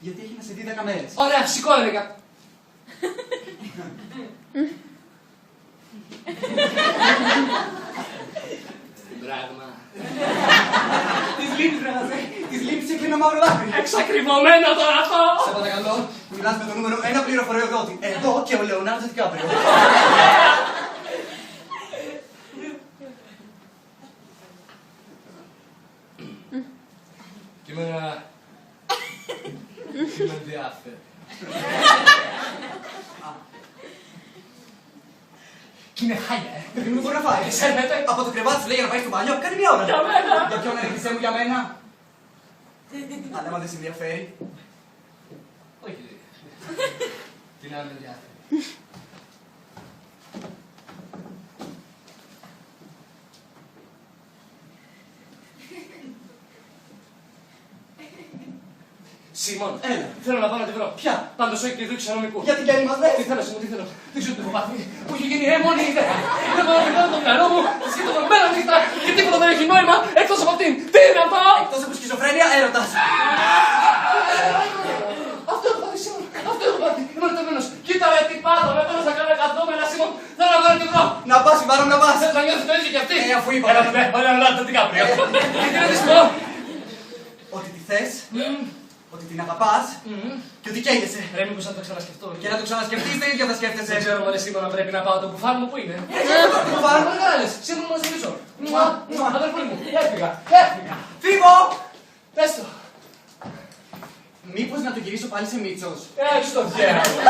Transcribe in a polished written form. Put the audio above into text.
Γιατί έχει να σε δει 10 μέρες. Ωραία, σηκώ, έλεγα. Πράγμα. Της λείπεις, ρε Ναζέ. Της λείπεις και ένα μαύρο δάκρυ. Εξακριβωμένο τώρα αυτό. Σε παρακαλώ, μιλάς με το νούμερο 1 πληροφοριοδότη. Εδώ και ο Λεωνάρντο Δικάπριο. Κείμενα... Είμαι διάφερη. Κι είναι χάλια, Δεν μου μπορεί να φάει. Σέρνετε. Από το κρεβάτι σου λέει για να πάει στο μπάνιο, κάνει μια ώρα. Για μένα. Για ποιον έρχεσαι μου, για μένα. Αλλά άμα δεν σε ενδιαφέρει. Όχι. Την άλλη διάφερη. Σίμων, Έλα. θέλω να πάω να τη βρω. Ποια? Πάντως όχι κλειδί ξενομικού. Για την κέρδη μας λες. Τι θέλω, Σίμων, τι θέλω. Δεν ξέρω τι έχω πάθει. Μου έχει γίνει έμονη ιδέα. Δεν μπορώ να βγάλω το μυαλό μου. Σκέφτομαι μέρα νύχτα και τίποτα δεν έχει νόημα εκτός από αυτήν. Τι είναι αυτό! Εκτός από σχιζοφρένεια, έρωτας. Αυτό έχω πάθει, Σίμων. Αυτό έχω πάθει. Είμαι ερωτευμένος. Κοίτα ρε, τι πάθω. Με τώρα θα κάνω εκατόμερα, Σίμων. Θέλω να πάω να τη βρω. Να πας, Ιβάρο, να πας. Θες να νιώθεις το ίδιο κι αυτή. Αφού είπα. Έλα, ναι, όλα να το Δικάπριο. Τι να της πω. Ότι τη θες, ότι την αγαπάς και ότι καίγεσαι. Ρε, μήπως θα το ξανασκεφτώ. Και να το ξανασκεφτείς, το ίδιο θα σκέφτεσαι. Δεν ξέρω μωρέ Σίμωνα, πρέπει να πάω το μπουφάν μου που είναι. Μου βάλω. Μεγάλες, Σίμωνα μας ζητήσω. Αδερφή μου, έφυγα. Φύγω! Πες το. Μήπως να το γυρίσω πάλι σε Μίτσος. Έτσι το διάλογο.